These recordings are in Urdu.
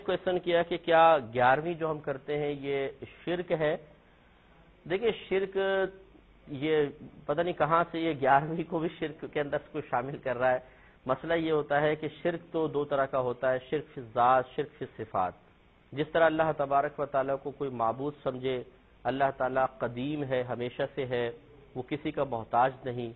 کویشچن کیا کہ کیا 11ویں جو ہم کرتے ہیں یہ شرک ہے؟ دیکھیں شرک یہ پتہ نہیں کہاں سے یہ 11ویں کو بھی شرک کے اندر کو شامل کر رہا ہے۔ مسئلہ یہ ہوتا ہے کہ شرک تو دو طرح کا ہوتا ہے، شرک فی الذات، شرک فی الصفات۔ جس طرح اللہ تبارک و تعالیٰ کو کوئی معبود سمجھے، اللہ تعالیٰ قدیم ہے، ہمیشہ سے ہے، وہ کسی کا محتاج نہیں،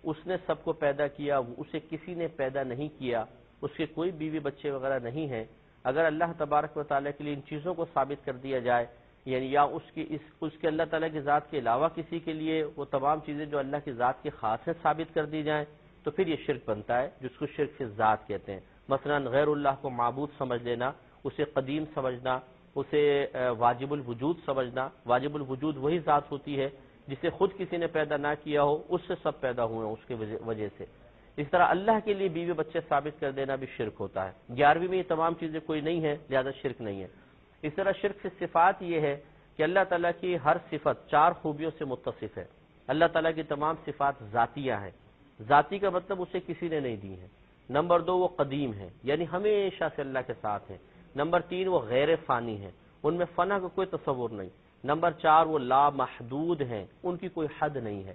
اس نے سب کو پیدا کیا، اسے کسی نے پیدا نہیں کیا، اس کے کوئی بیوی بچے وغیرہ نہیں ہیں۔ اگر اللہ تبارک و تعالیٰ کے لیے ان چیزوں کو ثابت کر دیا جائے، یعنی یا اس کے اللہ تعالیٰ کی ذات کے علاوہ کسی کے لیے وہ تمام چیزیں جو اللہ کی ذات کی خاص ہیں ثابت کر دی جائیں، تو پھر یہ شرک بنتا ہے، جس کو شرک فی الذات کہتے ہیں۔ مثلا غیر اللہ کو معبود سمجھ لینا، اسے قدیم سمجھنا، اسے واجب الوجود سمجھنا۔ واجب الوجود وہی ذات ہوتی ہے جسے خود کسی نے پیدا نہ کیا ہو، اس سے سب پیدا ہوئے ہیں اس کے وجہ سے۔ اس طرح اللہ کے لیے بیوی بچے ثابت کر دینا بھی شرک ہوتا ہے۔ 11ویں میں یہ تمام چیزیں کوئی نہیں ہے، لہذا شرک نہیں ہے۔ اس طرح شرک فی صفات یہ ہے کہ اللہ تعالیٰ کی ہر صفت 4 خوبیوں سے متصف ہے۔ اللہ تعالیٰ کی تمام صفات ذاتیہ ہیں۔ ذاتی کا مطلب اسے کسی نے نہیں دی ہے۔ نمبر 2 وہ قدیم ہے، یعنی ہمیشہ سے اللہ کے ساتھ ہیں۔ نمبر 3 وہ غیر فانی ہیں، ان میں فنا کا کوئی تصور نہیں۔ نمبر 4 وہ لا محدود ہیں، ان کی کوئی حد نہیں ہے۔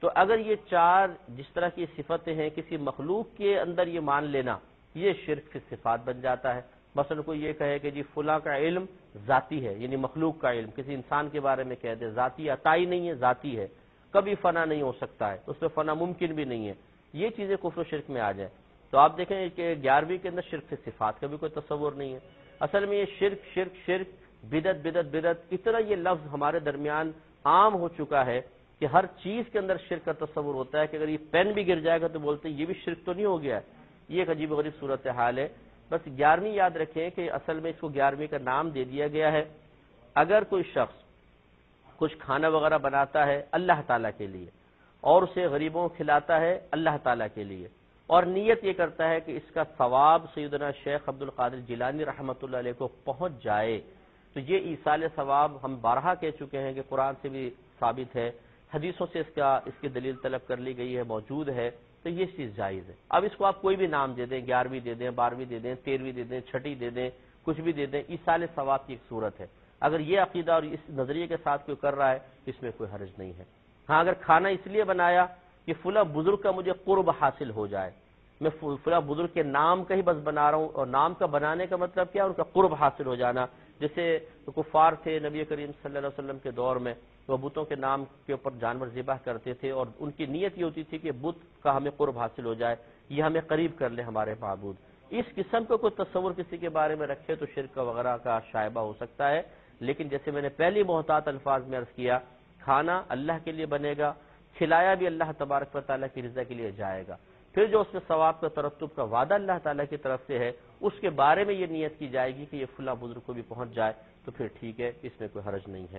تو اگر یہ 4 جس طرح کی صفتیں ہیں کسی مخلوق کے اندر یہ مان لینا، یہ شرک فی صفات بن جاتا ہے۔ مثلا کوئی یہ کہے کہ جی فلاں کا علم ذاتی ہے، یعنی مخلوق کا علم کسی انسان کے بارے میں کہہ دے ذاتی، عطائی نہیں ہے، ذاتی ہے، کبھی فنا نہیں ہو سکتا ہے، اس میں فنا ممکن بھی نہیں ہے، یہ چیزیں کفر و شرک میں آ جائیں تو آپ دیکھیں کہ 11ویں کے اندر شرک فی صفات کا بھی کوئی تصور نہیں ہے۔ اصل میں یہ شرک شرک شرک، بدعت بدعت بدعت، اتنا یہ لفظ ہمارے درمیان عام ہو چکا ہے کہ ہر چیز کے اندر شرک کا تصور ہوتا ہے کہ اگر یہ پین بھی گر جائے گا تو بولتے ہیں یہ بھی شرک تو نہیں ہو گیا ہے۔ یہ ایک عجیب غریب صورتحال ہے۔ بس 11ویں یاد رکھیں کہ اصل میں اس کو 11ویں کا نام دے دیا گیا ہے۔ اگر کوئی شخص کچھ کھانا وغیرہ بناتا ہے اللہ تعالیٰ کے لیے اور اسے غریبوں کو کھلاتا ہے اللہ تعالیٰ کے لیے، اور نیت یہ کرتا ہے کہ اس کا ثواب سیدنا شیخ عبد القادر جیلانی رحمۃ اللہ علیہ کو پہنچ جائے، تو یہ ایصال ثواب ہم بارہا کہہ چکے ہیں کہ قرآن سے بھی ثابت ہے، حدیثوں سے اس کی دلیل طلب کر لی گئی ہے، موجود ہے، تو یہ چیز جائز ہے۔ اب اس کو آپ کوئی بھی نام دے دیں، 11ویں دے دیں، 12ویں دے دیں، 13ویں دے دیں، 6ٹھی دے دیں، کچھ بھی دے دیں، ایصال ثواب کی ایک صورت ہے۔ اگر یہ عقیدہ اور اس نظریے کے ساتھ کوئی کر رہا ہے اس میں کوئی حرج نہیں ہے۔ ہاں اگر کھانا اس لیے بنایا کہ فلاں بزرگ کا مجھے قرب حاصل ہو جائے، میں فلاں بزرگ کے نام کا ہی بس بنا رہا ہوں، اور نام کا بنانے کا مطلب کیا، ان کا قرب حاصل ہو جانا۔ جیسے کفار تھے نبی کریم صلی اللہ علیہ وسلم کے دور میں، وہ بتوں کے نام کے اوپر جانور ذبح کرتے تھے اور ان کی نیت یہ ہوتی تھی کہ بت کا ہمیں قرب حاصل ہو جائے، یہ ہمیں قریب کر لے ہمارے معبود۔ اس قسم کا کوئی تصور کسی کے بارے میں رکھے تو شرک وغیرہ کا شائبہ ہو سکتا ہے، لیکن جیسے میں نے پہلی محتاط الفاظ میں عرض کیا، کھانا اللہ کے لیے بنے گا، کھلایا بھی اللہ تبارک و تعالیٰ کی رضا کے لیے جائے گا، پھر جو اس میں ثواب کا ترتب کا وعدہ اللہ تعالیٰ کی طرف سے ہے اس کے بارے میں یہ نیت کی جائے گی کہ یہ فلاں بزرگ کو بھی پہنچ جائے، تو پھر ٹھیک ہے، اس میں کوئی حرج نہیں ہے۔